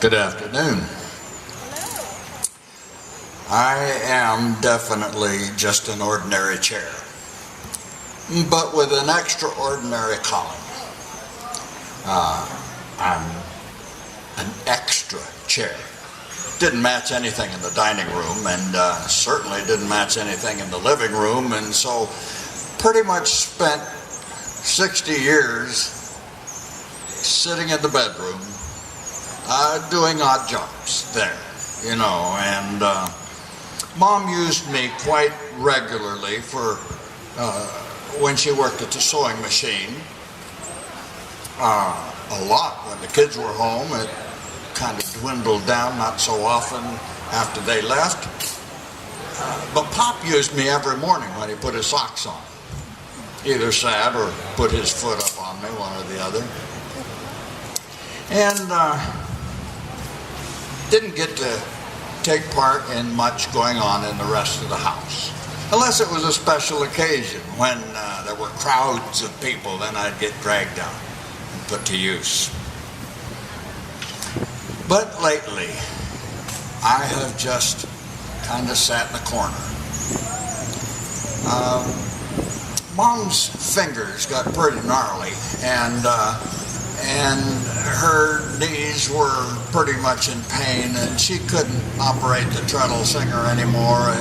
Good afternoon. I am definitely just an ordinary chair, but with an extraordinary calling. I'm an extra chair. Didn't match anything in the dining room, and certainly didn't match anything in the living room, and so pretty much spent 60 years sitting in the bedroom doing odd jobs there, and Mom used me quite regularly for when she worked at the sewing machine. A lot when the kids were home. It kind of dwindled down, not so often after they left. But Pop used me every morning when he put his socks on. Either sat or put his foot up on me, one or the other. And didn't get to take part in much going on in the rest of the house. Unless it was a special occasion when there were crowds of people, then I'd get dragged out and put to use. But lately, I have just kind of sat in the corner. Mom's fingers got pretty gnarly, and her knees were pretty much in pain, and she couldn't operate the treadle singer anymore.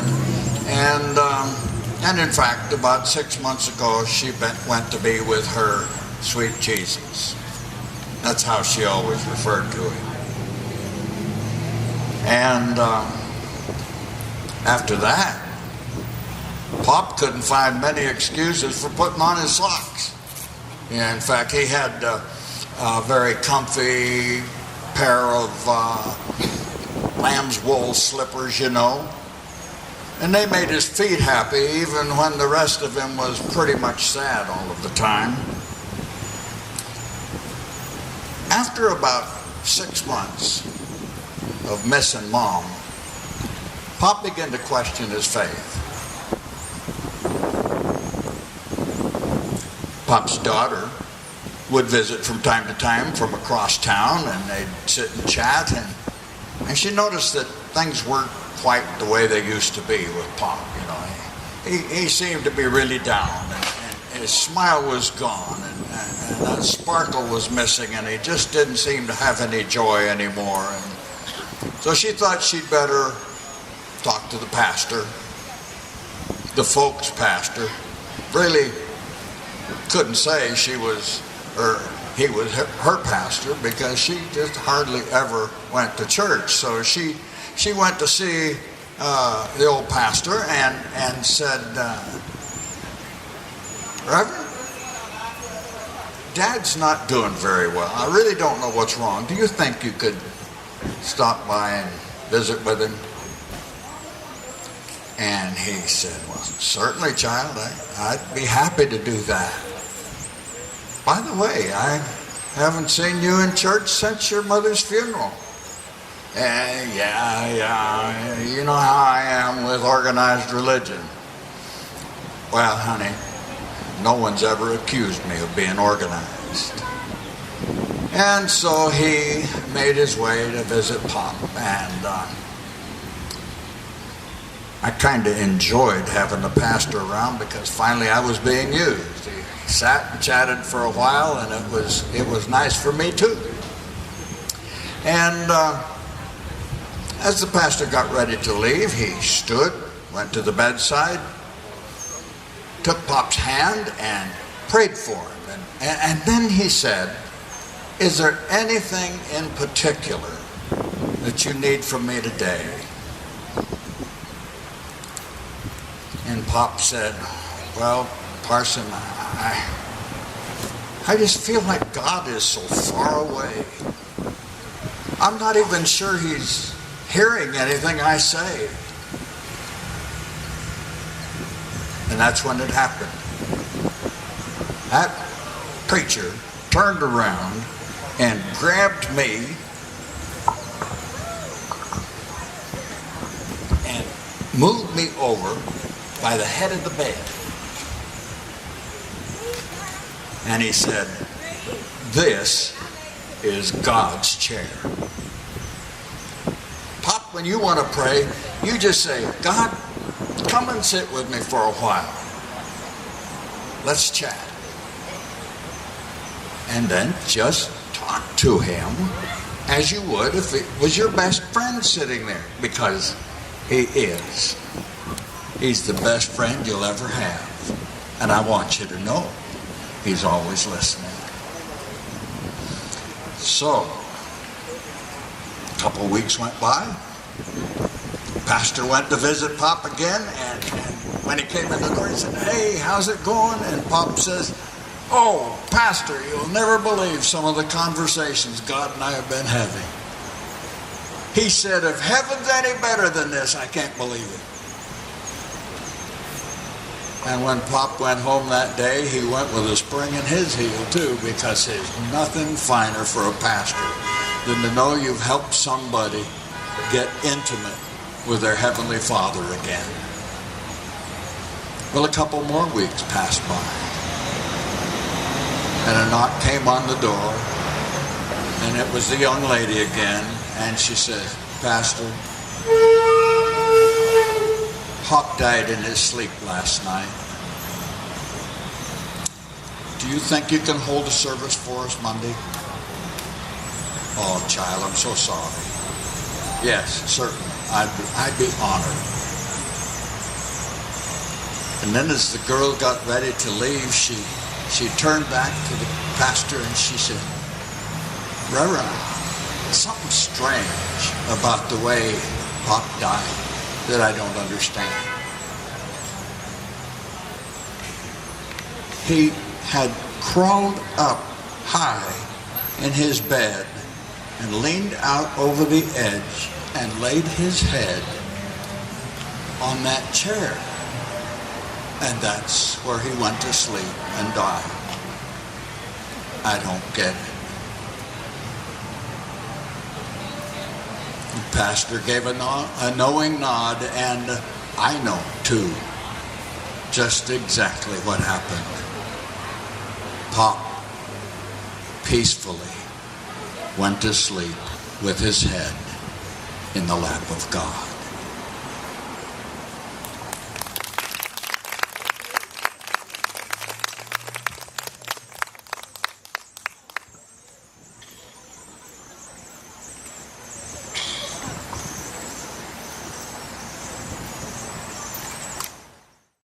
And in fact, about 6 months ago, she went to be with her sweet Jesus. That's how she always referred to him. And after that, Pop couldn't find many excuses for putting on his socks. In fact, he had a very comfy pair of lamb's wool slippers, and they made his feet happy even when the rest of him was pretty much sad all of the time. After about 6 months of missing Mom, Pop began to question his faith. Pop's daughter would visit from time to time from across town, and they'd sit and chat, and she noticed that things weren't quite the way they used to be with Pop. He seemed to be really down, and his smile was gone, and that sparkle was missing, and he just didn't seem to have any joy anymore. And so she thought she'd better talk to the pastor, the folks pastor. Really couldn't say he was her pastor, because she just hardly ever went to church. So she went to see the old pastor and said, Reverend, Dad's not doing very well. I really don't know what's wrong. Do you think you could stop by and visit with him? And he said, well, certainly, child. I'd be happy to do that. By the way, I haven't seen you in church since your mother's funeral. Yeah, you know how I am with organized religion. Well, honey, no one's ever accused me of being organized. And so he made his way to visit Pop, and I kind of enjoyed having the pastor around, because finally I was being used. He sat and chatted for a while, and it was nice for me too. And as the pastor got ready to leave, he stood, went to the bedside, took Pop's hand, and prayed for him. And then he said, is there anything in particular that you need from me today? And Pop said, well, Parson, I just feel like God is so far away. I'm not even sure he's hearing anything I say. And that's when it happened. That preacher turned around and grabbed me and moved me over by the head of the bed. And he said, this is God's chair. when you want to pray, you just say, God, come and sit with me for a while. Let's chat. And then just talk to him as you would if it was your best friend sitting there, because he is. He's the best friend you'll ever have. And I want you to know he's always listening. So, a couple of weeks went by. Pastor went to visit Pop again, and when he came in the door, he said, "Hey, how's it going?" And Pop says, "Oh, Pastor, you'll never believe some of the conversations God and I have been having." He said, "If heaven's any better than this, I can't believe it." And when Pop went home that day, he went with a spring in his heel too, because there's nothing finer for a pastor than to know you've helped somebody get intimate with their Heavenly Father again. Well, a couple more weeks passed by, and a knock came on the door, and it was the young lady again, and she said, "Pastor, Pop died in his sleep last night. Do you think you can hold a service for us Monday?" "Oh, child, I'm so sorry." "Yes, certainly. I'd be honored." And then as the girl got ready to leave, she turned back to the pastor and she said, "Reverend, something strange about the way Pop died that I don't understand." He had crawled up high in his bed and leaned out over the edge and laid his head on that chair. And that's where he went to sleep and died. I don't get it. The pastor gave a knowing nod, and I know too just exactly what happened. Pop peacefully went to sleep with his head in the lap of God.